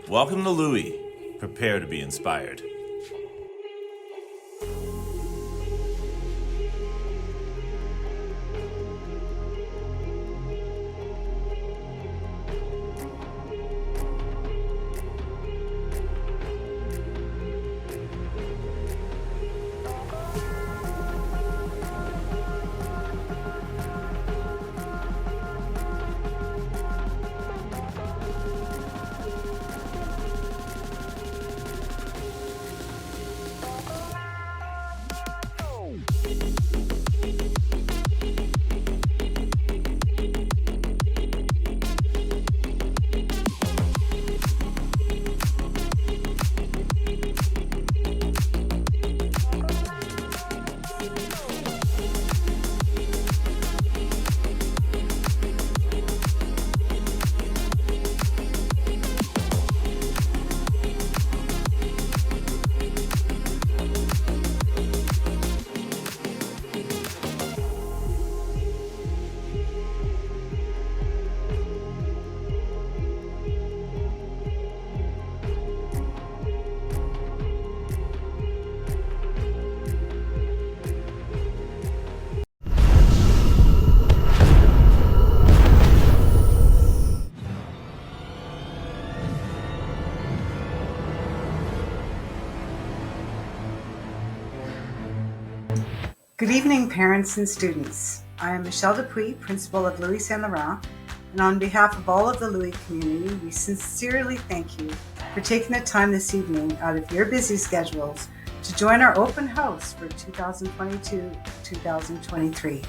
Welcome to Louis. Prepare to be inspired. Good evening, parents and students. I am Michelle Dupuis, Principal of Louis Saint Laurent, and on behalf of all of the Louis community, we sincerely thank you for taking the time this evening out of your busy schedules to join our open house for 2022-2023.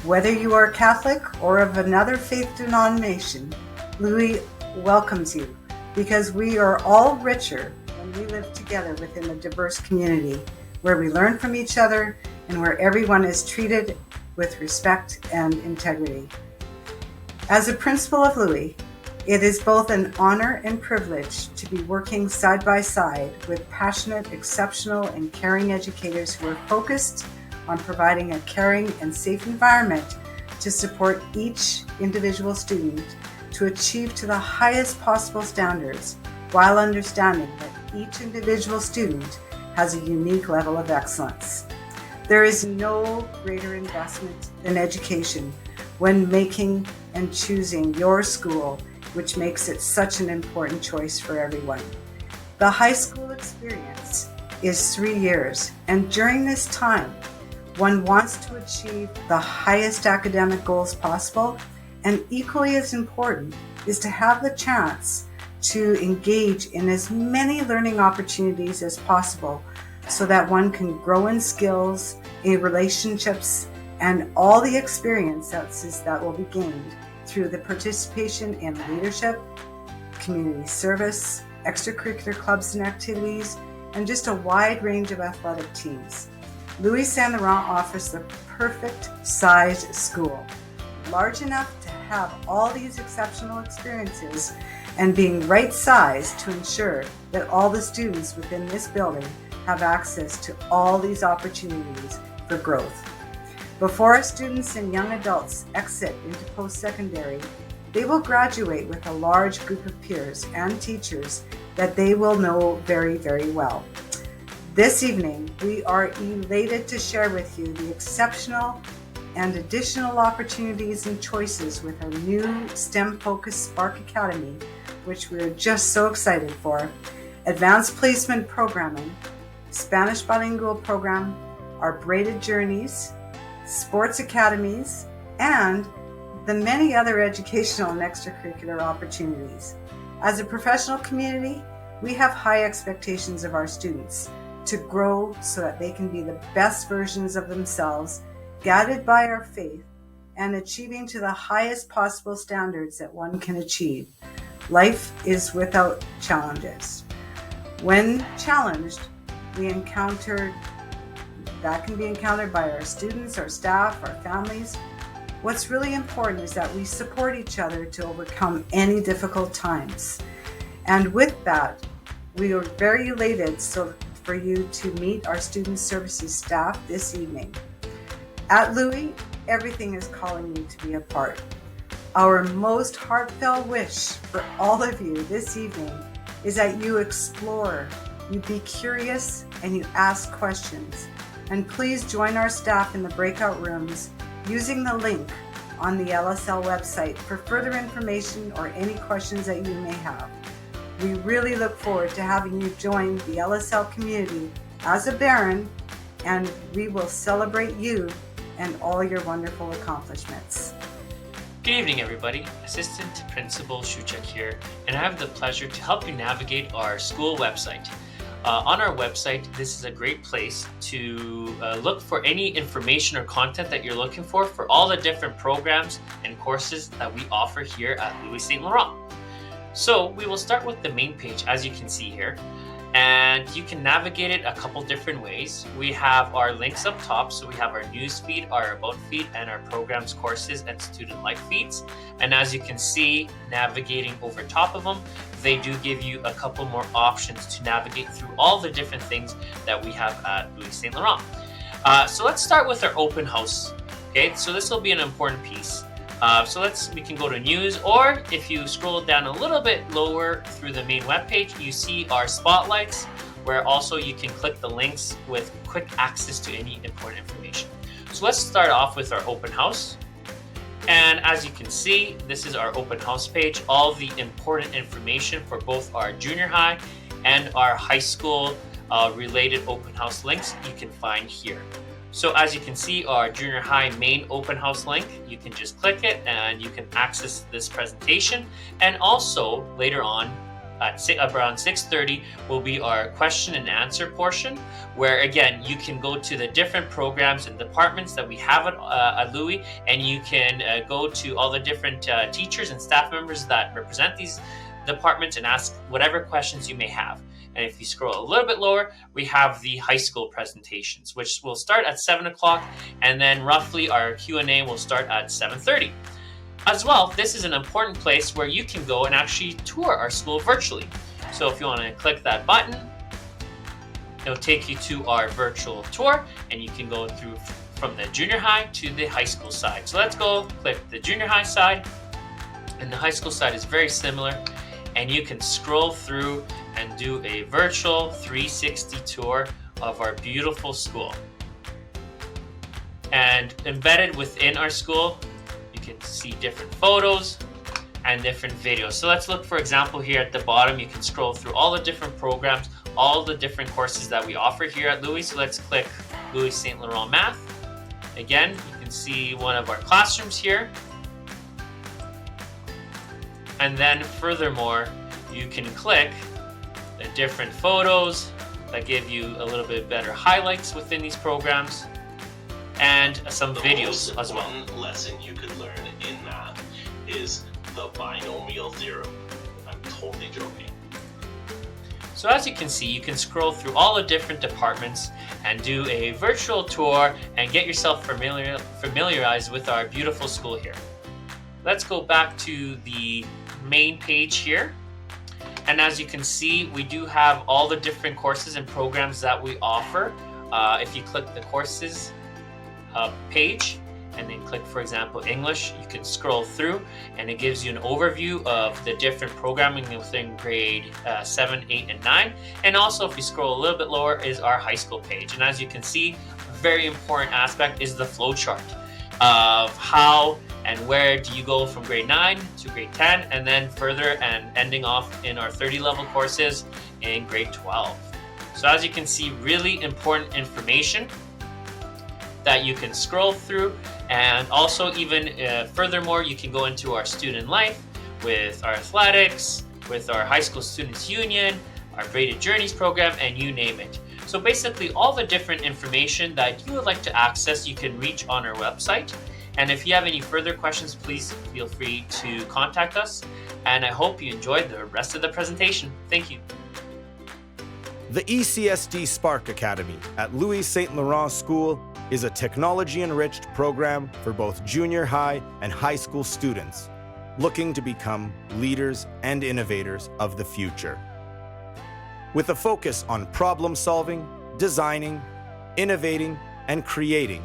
Whether you are Catholic or of another faith denomination, Louis welcomes you because we are all richer when we live together within a diverse community where we learn from each other and where everyone is treated with respect and integrity. As a principal of Louis, it is both an honor and privilege to be working side by side with passionate, exceptional, and caring educators who are focused on providing a caring and safe environment to support each individual student to achieve to the highest possible standards while understanding that each individual student has a unique level of excellence. There is no greater investment than education when making and choosing your school, which makes it such an important choice for everyone. The high school experience is 3 years, and during this time, one wants to achieve the highest academic goals possible, and equally as important is to have the chance to engage in as many learning opportunities as possible so that one can grow in skills, in relationships, and all the experiences that will be gained through the participation in leadership, community service, extracurricular clubs and activities, and just a wide range of athletic teams. Louis Saint Laurent offers the perfect sized school, large enough to have all these exceptional experiences and being right sized to ensure that all the students within this building have access to all these opportunities for growth. Before our students and young adults exit into post-secondary, they will graduate with a large group of peers and teachers that they will know very, very well. This evening, we are elated to share with you the exceptional and additional opportunities and choices with our new STEM-focused Spark Academy, which we're just so excited for, advanced placement programming, Spanish bilingual program, our braided journeys, sports academies, and the many other educational and extracurricular opportunities. As a professional community, we have high expectations of our students to grow so that they can be the best versions of themselves, guided by our faith, and achieving to the highest possible standards that one can achieve. Life is without challenges. When challenged, that can be encountered by our students, our staff, our families. What's really important is that we support each other to overcome any difficult times. And with that, we are very elated for you to meet our student services staff this evening. At Louis, everything is calling you to be a part. Our most heartfelt wish for all of you this evening is that you explore, you be curious, and you ask questions. And please join our staff in the breakout rooms using the link on the LSL website for further information or any questions that you may have. We really look forward to having you join the LSL community as a Baron, and we will celebrate you and all your wonderful accomplishments. Good evening, everybody. Assistant Principal Shuchek here, and I have the pleasure to help you navigate our school website. On our website, this is a great place to look for any information or content that you're looking for all the different programs and courses that we offer here at Louis St. Laurent. So we will start with the main page, as you can see here, and you can navigate it a couple different ways. We have our links up top, so we have our news feed, our about feed, and our programs, courses, and student life feeds. And as you can see, navigating over top of them, they do give you a couple more options to navigate through all the different things that we have at Louis St. Laurent. So let's start with our open house. Okay, so this will be an important piece. We can go to news, or if you scroll down a little bit lower through the main webpage, you see our spotlights, where also you can click the links with quick access to any important information. So let's start off with our open house. And as you can see, this is our open house page. All the important information for both our junior high and our high school related open house links you can find here. So as you can see, our junior high main open house link, you can just click it and you can access this presentation. And also later on at around 6:30 will be our question and answer portion, where again, you can go to the different programs and departments that we have at Louis, and you can go to all the different teachers and staff members that represent these departments and ask whatever questions you may have. And if you scroll a little bit lower, we have the high school presentations, which will start at 7 o'clock, and then roughly our Q&A will start at 7:30. As well, this is an important place where you can go and actually tour our school virtually. So if you want to click that button, it'll take you to our virtual tour, and you can go through from the junior high to the high school side. So let's go click the junior high side, and the high school side is very similar, and you can scroll through and do a virtual 360 tour of our beautiful school. And embedded within our school, you can see different photos and different videos. So let's look, for example, here at the bottom, you can scroll through all the different programs, all the different courses that we offer here at Louis. So let's click Louis St. Laurent Math. Again, you can see one of our classrooms here. And then furthermore, you can click the different photos that give you a little bit better highlights within these programs, and some videos as well. One lesson you could learn in math is the binomial theorem. I'm totally joking. So as you can see, you can scroll through all the different departments and do a virtual tour and get yourself familiarized with our beautiful school here. Let's go back to the main page here. And as you can see, we do have all the different courses and programs that we offer. If you click the courses page and then click, for example, English, you can scroll through and it gives you an overview of the different programming within grade 7, 8, and 9. And also, if you scroll a little bit lower, is our high school page. And as you can see, a very important aspect is the flow chart of how and where do you go from grade 9 to grade 10, and then further and ending off in our 30 level courses in grade 12. So as you can see, really important information that you can scroll through. And also even furthermore, you can go into our student life with our athletics, with our high school students union, our Braided Journeys program, and you name it. So basically all the different information that you would like to access, you can reach on our website. And if you have any further questions, please feel free to contact us. And I hope you enjoyed the rest of the presentation. Thank you. The ECSD Spark Academy at Louis St. Laurent School is a technology-enriched program for both junior high and high school students looking to become leaders and innovators of the future. With a focus on problem-solving, designing, innovating, and creating,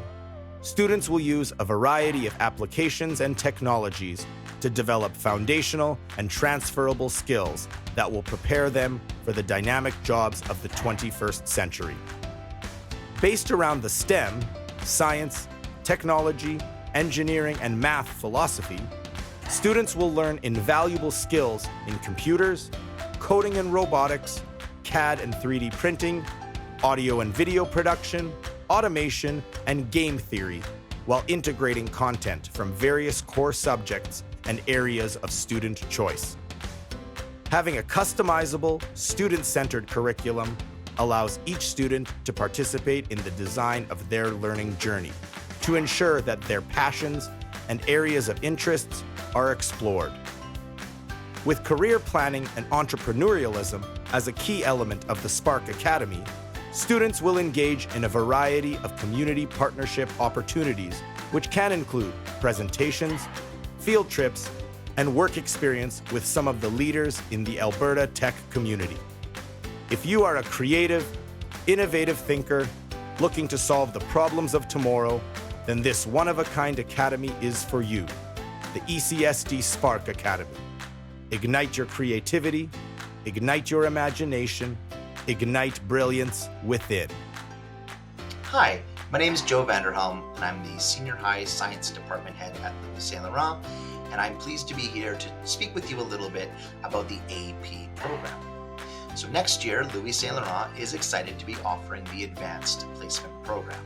students will use a variety of applications and technologies to develop foundational and transferable skills that will prepare them for the dynamic jobs of the 21st century. Based around the STEM, science, technology, engineering, and math philosophy, students will learn invaluable skills in computers, coding and robotics, CAD and 3D printing, audio and video production, automation, and game theory, while integrating content from various core subjects and areas of student choice. Having a customizable, student-centered curriculum allows each student to participate in the design of their learning journey to ensure that their passions and areas of interests are explored. With career planning and entrepreneurialism as a key element of the Spark Academy, students will engage in a variety of community partnership opportunities, which can include presentations, field trips, and work experience with some of the leaders in the Alberta tech community. If you are a creative, innovative thinker looking to solve the problems of tomorrow, then this one-of-a-kind academy is for you, the ECSD Spark Academy. Ignite your creativity, ignite your imagination, ignite brilliance within. Hi, my name is Joe Vanderhelm, and I'm the Senior High Science Department Head at Louis Saint Laurent, and I'm pleased to be here to speak with you a little bit about the AP program. So next year, Louis Saint Laurent is excited to be offering the Advanced Placement Program.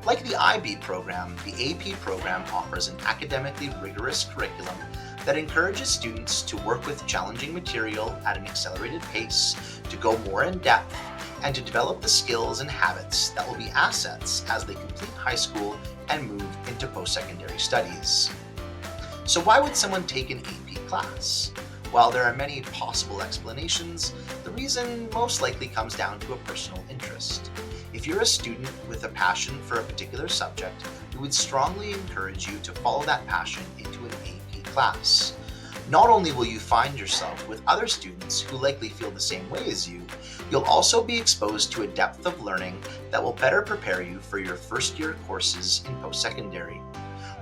Like the IB program, the AP program offers an academically rigorous curriculum that encourages students to work with challenging material at an accelerated pace, to go more in depth, and to develop the skills and habits that will be assets as they complete high school and move into post-secondary studies. So why would someone take an AP class? While there are many possible explanations, the reason most likely comes down to a personal interest. If you're a student with a passion for a particular subject, we would strongly encourage you to follow that passion into an AP class. Not only will you find yourself with other students who likely feel the same way as you, you'll also be exposed to a depth of learning that will better prepare you for your first year courses in post-secondary.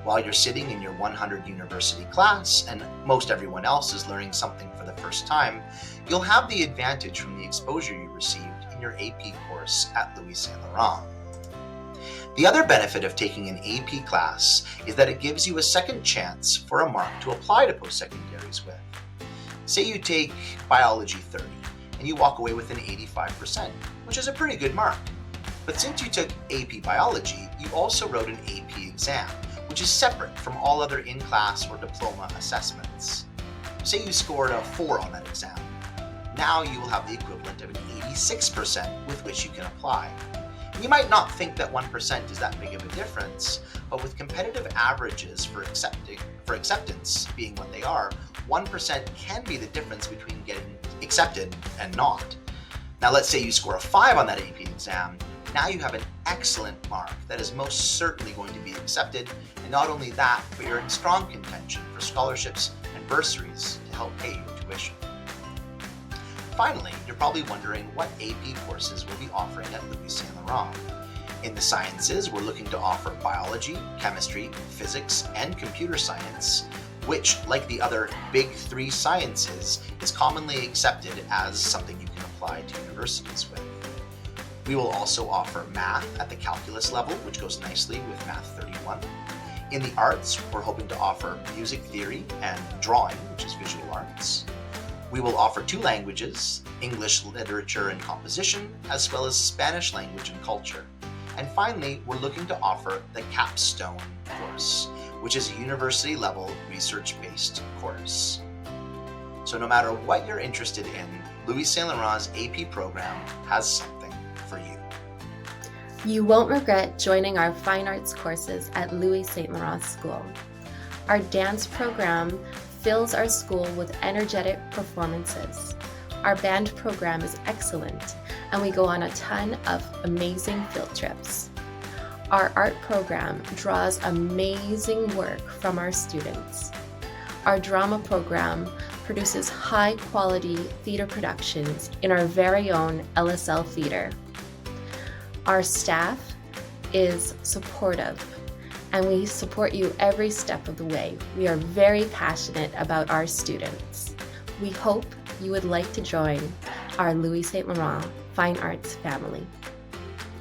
While you're sitting in your 100 university class and most everyone else is learning something for the first time, you'll have the advantage from the exposure you received in your AP course at Louis Saint Laurent. The other benefit of taking an AP class is that it gives you a second chance for a mark to apply to post-secondaries with. Say you take Biology 30 and you walk away with an 85%, which is a pretty good mark. But since you took AP Biology, you also wrote an AP exam, which is separate from all other in-class or diploma assessments. Say you scored a 4 on that exam. Now you will have the equivalent of an 86% with which you can apply. You might not think that 1% is that big of a difference, but with competitive averages for acceptance being what they are, 1% can be the difference between getting accepted and not. Now let's say you score a 5 on that AP exam. Now you have an excellent mark that is most certainly going to be accepted, and not only that, but you're in strong contention for scholarships and bursaries to help pay your tuition. Finally, you're probably wondering what AP courses we'll be offering at Louis Saint Laurent. In the sciences, we're looking to offer biology, chemistry, physics, and computer science, which, like the other big 3 sciences, is commonly accepted as something you can apply to universities with. We will also offer math at the calculus level, which goes nicely with Math 31. In the arts, we're hoping to offer music theory and drawing, which is visual arts. We will offer 2 languages, English literature and composition, as well as Spanish language and culture. And finally, we're looking to offer the capstone course, which is a university-level research-based course. So no matter what you're interested in, Louis Saint Laurent's AP program has something for you. You won't regret joining our fine arts courses at Louis Saint Laurent School. Our dance program fills our school with energetic performances. Our band program is excellent, and we go on a ton of amazing field trips. Our art program draws amazing work from our students. Our drama program produces high-quality theater productions in our very own LSL Theater. Our staff is supportive and we support you every step of the way. We are very passionate about our students. We hope you would like to join our Louis St. Laurent Fine Arts family.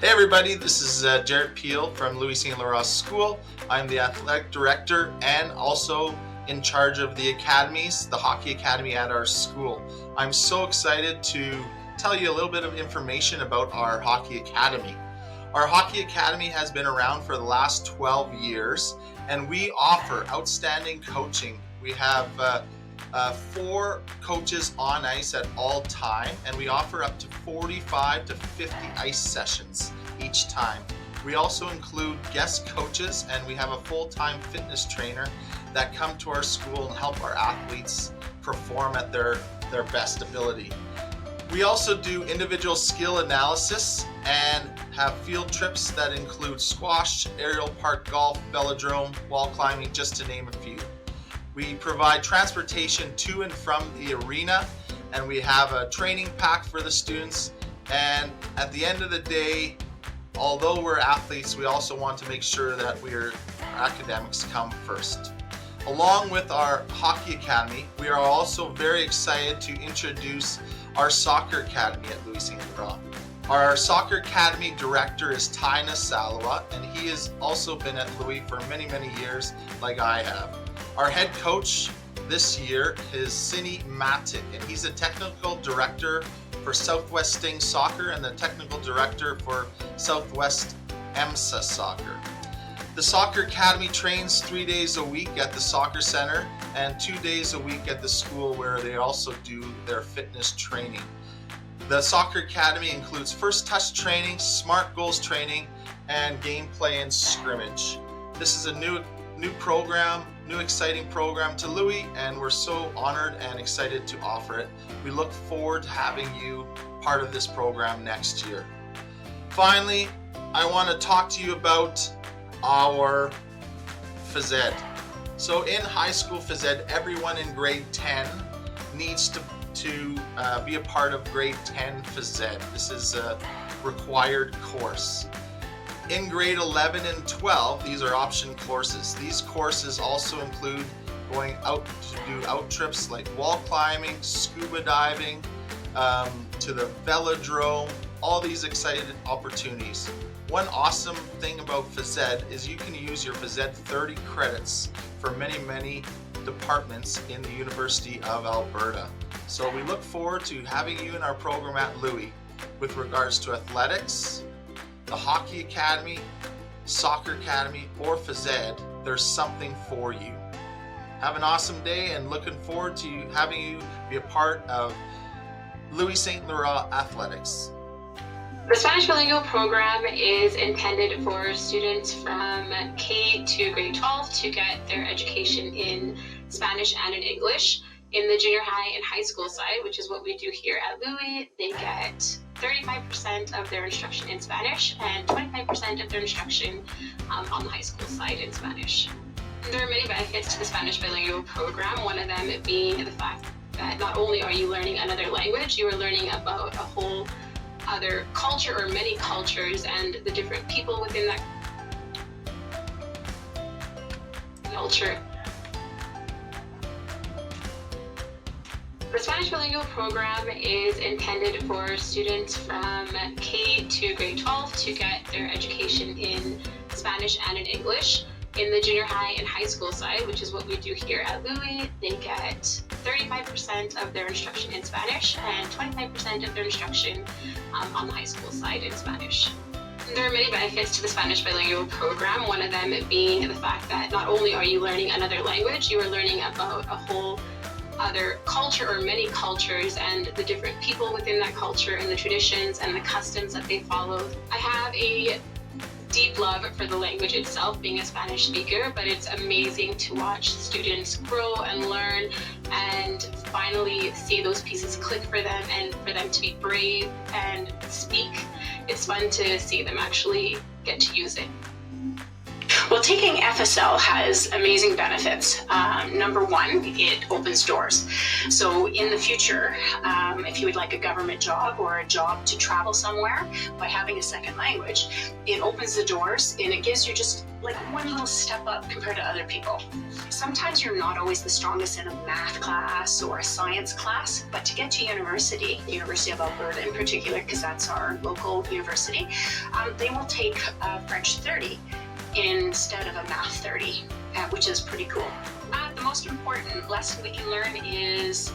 Hey everybody, this is Jared Peel from Louis St. Laurent School. I'm the athletic director and also in charge of the academies, the hockey academy at our school. I'm so excited to tell you a little bit of information about our hockey academy. Our hockey academy has been around for the last 12 years and we offer outstanding coaching. We have 4 coaches on ice at all time, and we offer up to 45 to 50 ice sessions each time. We also include guest coaches, and we have a full-time fitness trainer that come to our school and help our athletes perform at their best ability. We also do individual skill analysis and have field trips that include squash, aerial park golf, velodrome, wall climbing, just to name a few. We provide transportation to and from the arena, and we have a training pack for the students. And at the end of the day, although we're athletes, we also want to make sure that our academics come first. Along with our hockey academy, we are also very excited to introduce our soccer academy at Louis St. Laurent. Our soccer academy director is Tyna Salawa, and he has also been at Louis for many, many years, like I have. Our head coach this year is Cindy Matic, and he's a technical director for Southwest Sting Soccer and the technical director for Southwest EMSA Soccer. The soccer academy trains 3 days a week at the soccer center and 2 days a week at the school, where they also do their fitness training. The soccer academy includes first touch training, smart goals training, and gameplay and scrimmage. This is a new program, new exciting program to Louis, and we're so honored and excited to offer it. We look forward to having you part of this program next year. Finally, I want to talk to you about our phys ed. So in high school phys ed, everyone in grade 10 needs to be a part of grade 10 phys ed. This is a required course. In grade 11 and 12, these are option courses. These courses also include going out to do out trips like wall climbing, scuba diving, to the velodrome, all these exciting opportunities. One awesome thing about phys ed is you can use your phys ed 30 credits for many, many departments in the University of Alberta. So we look forward to having you in our program at Louis with regards to athletics, the hockey academy, soccer academy, or phys ed. There's something for you. Have an awesome day, and looking forward to having you be a part of Louis St. Laurent Athletics. The Spanish bilingual program is intended for students from K to grade 12 to get their education in Spanish and in English. In the junior high and high school side, which is what we do here at Louis, they get 35% of their instruction in Spanish and 25% of their instruction on the high school side in Spanish. There are many benefits to the Spanish bilingual program, one of them being the fact that not only are you learning another language, you are learning about a whole other culture or many cultures and the different people within that culture. The Spanish bilingual program is intended for students from K to grade 12 to get their education in Spanish and in English. In the junior high and high school side, which is what we do here at Louis, they get 35% of their instruction in Spanish and 25% of their instruction on the high school side in Spanish. There are many benefits to the Spanish bilingual program, one of them being the fact that not only are you learning another language, you are learning about a whole other culture or many cultures and the different people within that culture and the traditions and the customs that they follow. I have a deep love for the language itself, being a Spanish speaker, but it's amazing to watch students grow and learn and finally see those pieces click for them and for them to be brave and speak. It's fun to see them actually get to use it. Well, taking FSL has amazing benefits. Number one, it opens doors. So in the future, if you would like a government job or a job to travel somewhere by having a second language, it opens the doors and it gives you just like one little step up compared to other people. Sometimes you're not always the strongest in a math class or a science class, but to get to university, the University of Alberta in particular, because that's our local university, they will take French 30 instead of a math 30, which is pretty cool. The most important lesson we can learn is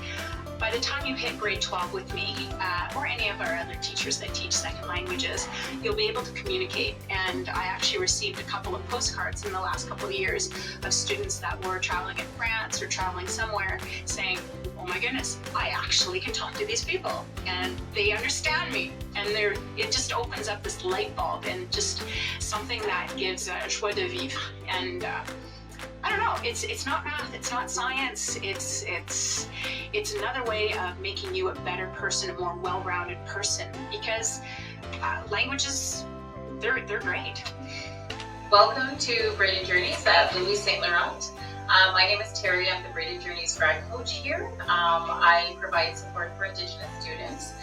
by the time you hit grade 12 with me, or any of our other teachers that teach second languages, you'll be able to communicate. And I actually received a couple of postcards in the last couple of years of students that were traveling in France or traveling somewhere saying, oh my goodness, I actually can talk to these people and they understand me. And it just opens up this light bulb and just something that gives joie de vivre. And I don't know, it's not math, it's not science, it's another way of making you a better person, a more well-rounded person, because languages, they're great. Welcome to Braided Journeys at Louis St. Laurent. My name is Terry, I'm the Braided Journeys grad coach here. I provide support for Indigenous students.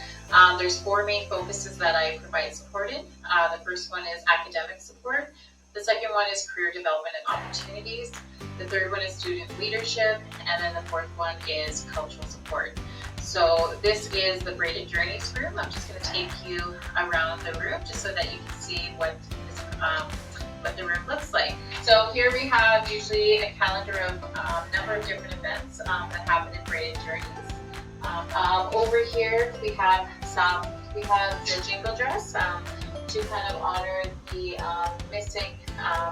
There's 4 main focuses that I provide support in. The first one is academic support. The second one is career development and opportunities. The third one is student leadership. And then the fourth one is cultural support. So this is the Braided Journeys room. I'm just going to take you around the room just so that you can see what the room looks like. So here we have usually a calendar of a number of different events that happen in Braided Journeys. Over here we have the jingle dress to kind of honor the missing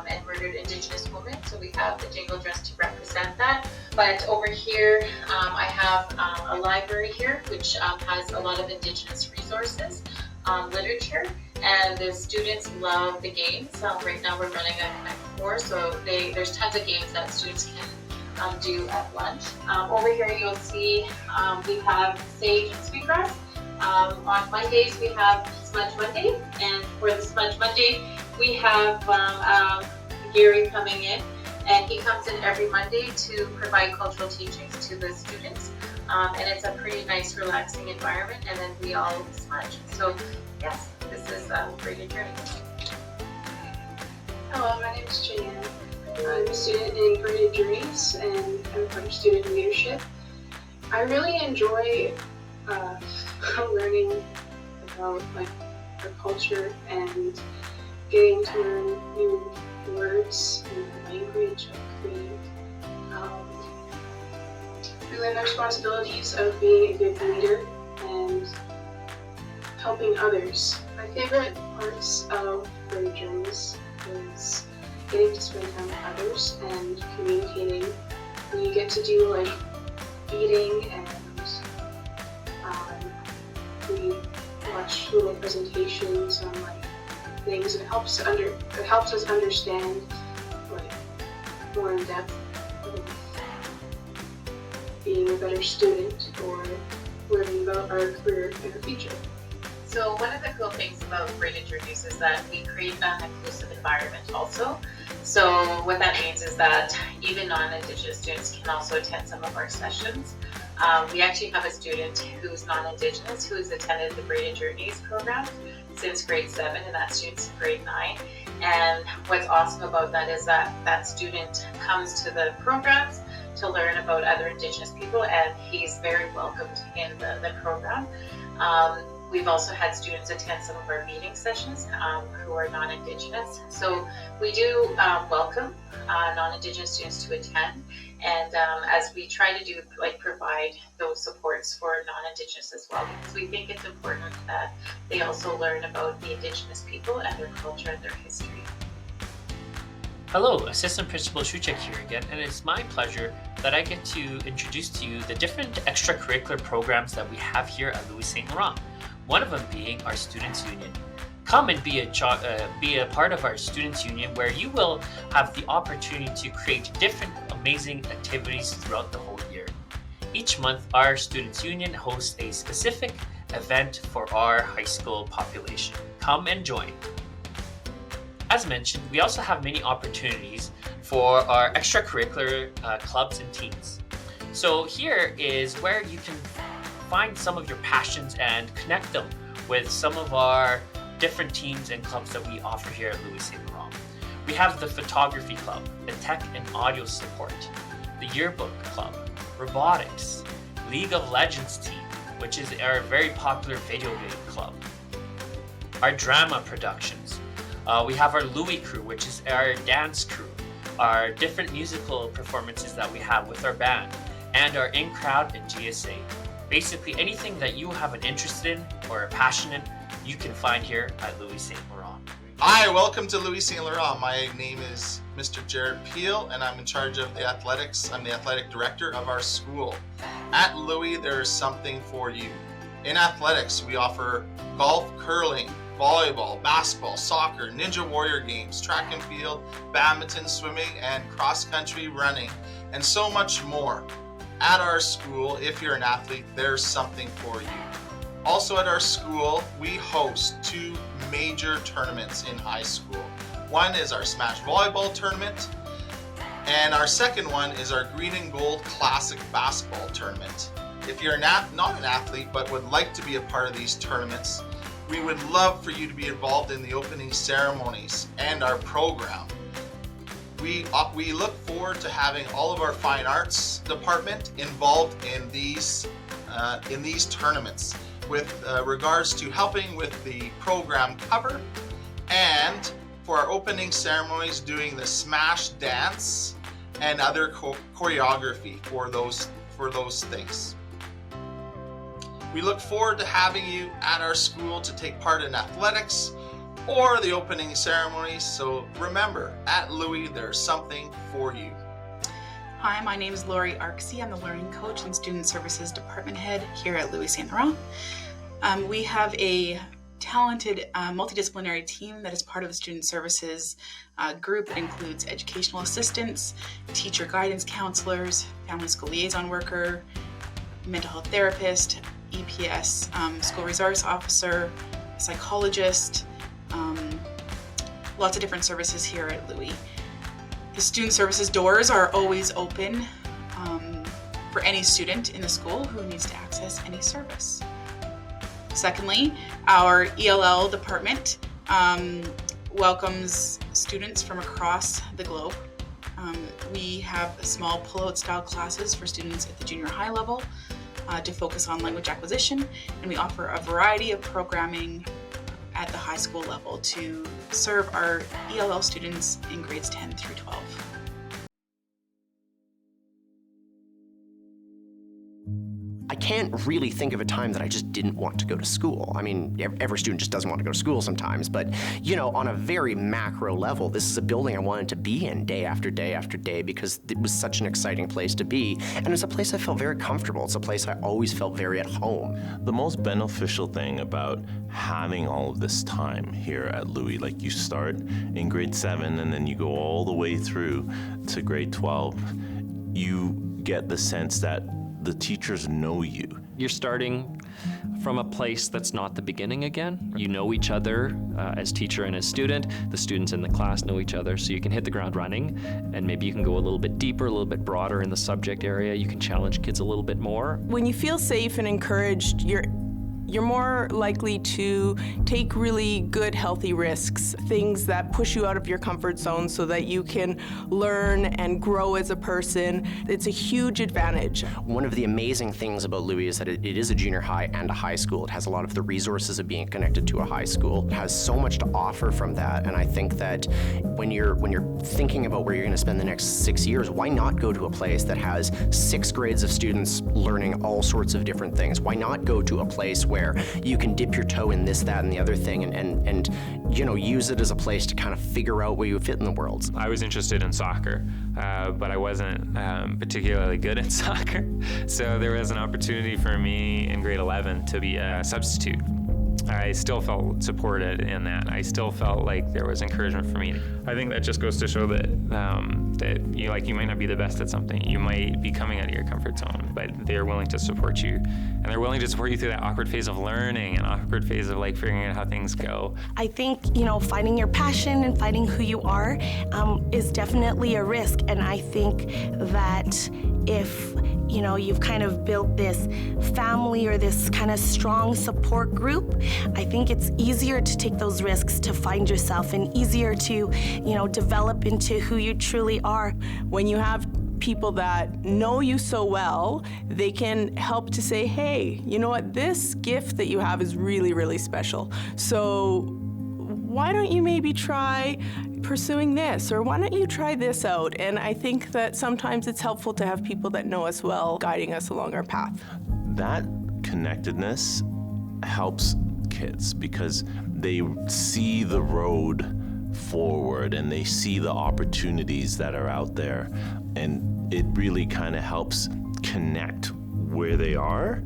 and murdered Indigenous women. So we have the jingle dress to represent that. But over here I have a library here which has a lot of Indigenous resources, literature, and the students love the games. Right now we're running a Connect 4, so there's tons of games that students can do at lunch. Over here you'll see we have Sage and Sweetgrass. On Mondays we have Smudge Monday, and for the Smudge Monday we have Gary coming in, and he comes in every Monday to provide cultural teachings to the students, and it's a pretty nice relaxing environment, and then we all smudge. So yes, this is Braided Journeys. Hello, my name is Cheyenne. I'm a student in Braided Journeys and I'm part of student leadership. I really enjoy learning about our culture and getting to learn new words and language and create. We learn the responsibilities of being a good leader and helping others. My favorite parts of Braided Journeys is getting to spend time with others and communicating. We get to do like eating, and we watch little presentations on like things. It helps us understand like more in depth of being a better student or learning about our career in the future. So one of the cool things about Braided Journeys is that we create an inclusive environment also. So what that means is that even non-Indigenous students can also attend some of our sessions. We actually have a student who's non-Indigenous who has attended the Braided Journeys program since grade 7, and that student's in grade 9. And what's awesome about that is that that student comes to the programs to learn about other Indigenous people, and he's very welcomed in the program. We've also had students attend some of our meeting sessions who are non-Indigenous. So we do welcome non-Indigenous students to attend, and as we try to do, like, provide those supports for non-Indigenous as well, because we think it's important that they also learn about the Indigenous people and their culture and their history. Hello, Assistant Principal Shuchek here again, and it's my pleasure that I get to introduce to you the different extracurricular programs that we have here at Louis St. Laurent. One of them being our Students' Union. Come and be a part of our Students' Union, where you will have the opportunity to create different amazing activities throughout the whole year. Each month, our Students' Union hosts a specific event for our high school population. Come and join. As mentioned, we also have many opportunities for our extracurricular clubs and teams. So here is where you can find some of your passions and connect them with some of our different teams and clubs that we offer here at Louis St. Laurent. We have the photography club, the tech and audio support, the yearbook club, robotics, League of Legends team, which is our very popular video game club, our drama productions. We have our Louis crew, which is our dance crew, our different musical performances that we have with our band, and our in-crowd and GSA. Basically, anything that you have an interest in or a passion in, you can find here at Louis St. Laurent. Hi, welcome to Louis St. Laurent. My name is Mr. Jared Peel, and I'm in charge of the athletics. I'm the athletic director of our school. At Louis, there is something for you. In athletics, we offer golf, curling, volleyball, basketball, soccer, ninja warrior games, track and field, badminton, swimming, and cross-country running, and so much more. At our school, if you're an athlete, there's something for you. Also at our school, we host 2 major tournaments in high school. One is our Smash Volleyball Tournament, and our second one is our Green and Gold Classic Basketball Tournament. If you're not an athlete but would like to be a part of these tournaments, we would love for you to be involved in the opening ceremonies and our program. We look forward to having all of our fine arts department involved in these tournaments with regards to helping with the program cover, and for our opening ceremonies doing the smash dance and other choreography for those things. We look forward to having you at our school to take part in athletics or the opening ceremonies. So remember, at Louis, there's something for you. Hi, my name is Lori Arksey. I'm the Learning Coach and Student Services Department Head here at Louis St. Laurent. We have a talented multidisciplinary team that is part of the Student Services group. It includes educational assistants, teacher guidance counselors, family school liaison worker, mental health therapist, EPS, school resource officer, psychologist, lots of different services here at Louis. The Student Services doors are always open for any student in the school who needs to access any service. Secondly, our ELL department welcomes students from across the globe. We have small pull-out style classes for students at the junior high level to focus on language acquisition, and we offer a variety of programming at the high school level to serve our ELL students in grades 10 through 12. I can't really think of a time that I just didn't want to go to school. I mean, every student just doesn't want to go to school sometimes, but you know, on a very macro level, this is a building I wanted to be in day after day after day because it was such an exciting place to be, and it's a place I felt very comfortable. It's a place I always felt very at home. The most beneficial thing about having all of this time here at Louis, like you start in grade 7 and then you go all the way through to grade 12, you get the sense that the teachers know you. You're starting from a place that's not the beginning again. You know each other as teacher and as student. The students in the class know each other, so you can hit the ground running, and maybe you can go a little bit deeper, a little bit broader in the subject area. You can challenge kids a little bit more. When you feel safe and encouraged, you're more likely to take really good, healthy risks, things that push you out of your comfort zone so that you can learn and grow as a person. It's a huge advantage. One of the amazing things about Louis is that it is a junior high and a high school. It has a lot of the resources of being connected to a high school. It has so much to offer from that, and I think that when you're thinking about where you're going to spend the next 6 years, why not go to a place that has 6 grades of students learning all sorts of different things? Why not go to a place where you can dip your toe in this, that, and the other thing, and you know, use it as a place to kind of figure out where you fit in the world. I was interested in soccer, but I wasn't particularly good at soccer. So there was an opportunity for me in grade 11 to be a substitute. I still felt supported in that. I still felt like there was encouragement for me. I think that just goes to show that that you might not be the best at something. You might be coming out of your comfort zone, but they're willing to support you. And they're willing to support you through that awkward phase of learning and awkward phase of figuring out how things go. I think, finding your passion and finding who you are is definitely a risk. And I think that if you've kind of built this family or this kind of strong support group, I think it's easier to take those risks to find yourself and easier to, develop into who you truly are. When you have people that know you so well, they can help to say, hey, you know what, this gift that you have is really, really special. So why don't you maybe try pursuing this, or why don't you try this out? And I think that sometimes it's helpful to have people that know us well guiding us along our path. That connectedness helps kids because they see the road forward and they see the opportunities that are out there, and it really kind of helps connect where they are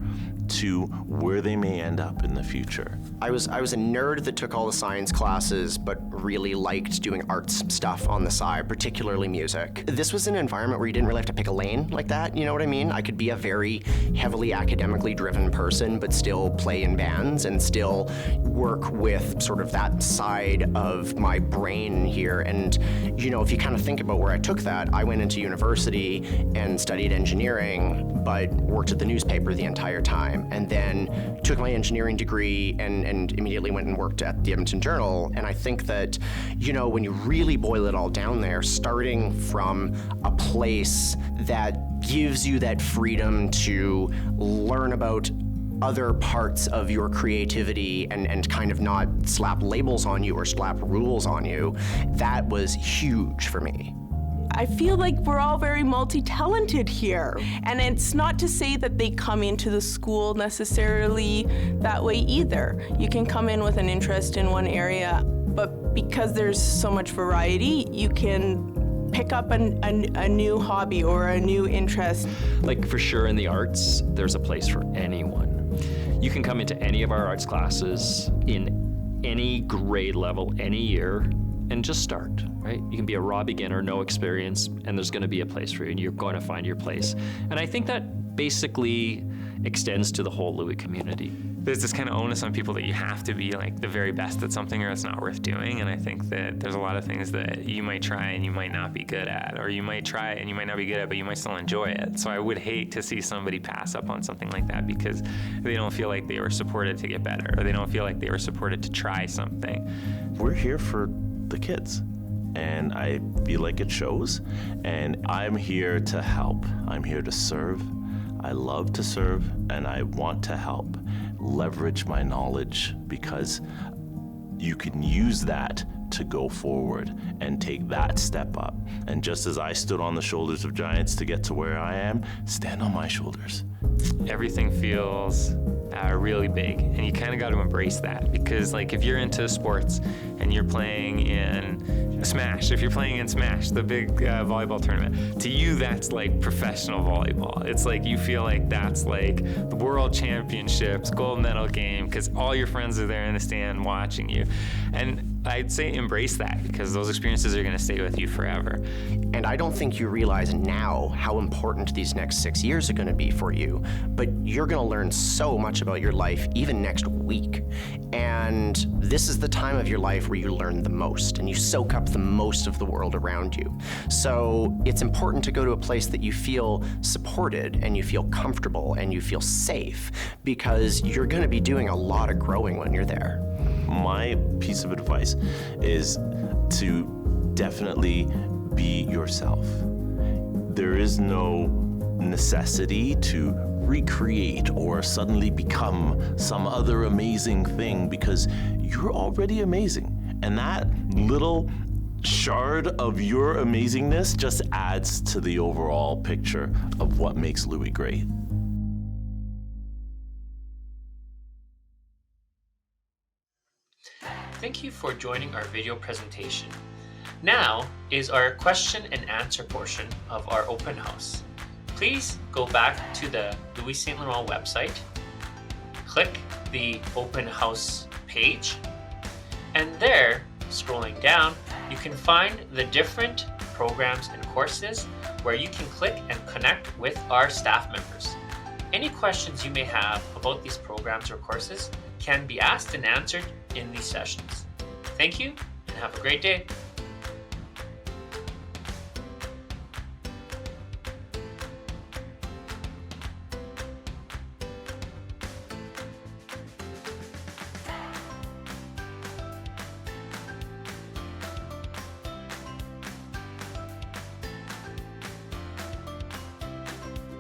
to where they may end up in the future. I was a nerd that took all the science classes, but really liked doing arts stuff on the side, particularly music. This was an environment where you didn't really have to pick a lane like that, you know what I mean? I could be a very heavily academically driven person, but still play in bands and still work with sort of that side of my brain here. And, if you kind of think about where I took that, I went into university and studied engineering, but worked at the newspaper the entire time, and then took my engineering degree and immediately went and worked at the Edmonton Journal. And I think that, when you really boil it all down there, starting from a place that gives you that freedom to learn about other parts of your creativity and kind of not slap labels on you or slap rules on you, that was huge for me. I feel like we're all very multi-talented here. And it's not to say that they come into the school necessarily that way either. You can come in with an interest in one area, but because there's so much variety, you can pick up a new hobby or a new interest. For sure in the arts, there's a place for anyone. You can come into any of our arts classes in any grade level, any year, and just start, right? You can be a raw beginner, no experience, and there's gonna be a place for you, and you're going to find your place. And I think that basically extends to the whole Louis community. There's this kind of onus on people that you have to be the very best at something or it's not worth doing. And I think that there's a lot of things that you might try and you might not be good at, or you might try and you might not be good at, but you might still enjoy it. So I would hate to see somebody pass up on something like that because they don't feel like they were supported to get better, or they don't feel like they were supported to try something. We're here for the kids, and I feel like it shows, and I'm here to help. I'm here to serve. I love to serve, and I want to help leverage my knowledge, because you can use that to go forward and take that step up. And just as I stood on the shoulders of giants to get to where I am, stand on my shoulders. Everything feels really big, and you kind of got to embrace that, because if you're into sports and you're playing in Smash, if you're playing in Smash, the big volleyball tournament, to you that's professional volleyball. It's you feel like that's the world championships, gold medal game, because all your friends are there in the stand watching you. And I'd say embrace that, because those experiences are going to stay with you forever. And I don't think you realize now how important these next 6 years are going to be for you, but you're going to learn so much about your life even next week. And this is the time of your life where you learn the most and you soak up the most of the world around you. So it's important to go to a place that you feel supported and you feel comfortable and you feel safe, because you're going to be doing a lot of growing when you're there. My piece of advice is to definitely be yourself. There is no necessity to recreate or suddenly become some other amazing thing, because you're already amazing. And that little shard of your amazingness just adds to the overall picture of what makes Louis great. Thank you for joining our video presentation. Now is our question and answer portion of our open house. Please go back to the Louis Saint Laurent website, click the open house page, and there, scrolling down, you can find the different programs and courses where you can click and connect with our staff members. Any questions you may have about these programs or courses can be asked and answered in these sessions. Thank you and have a great day.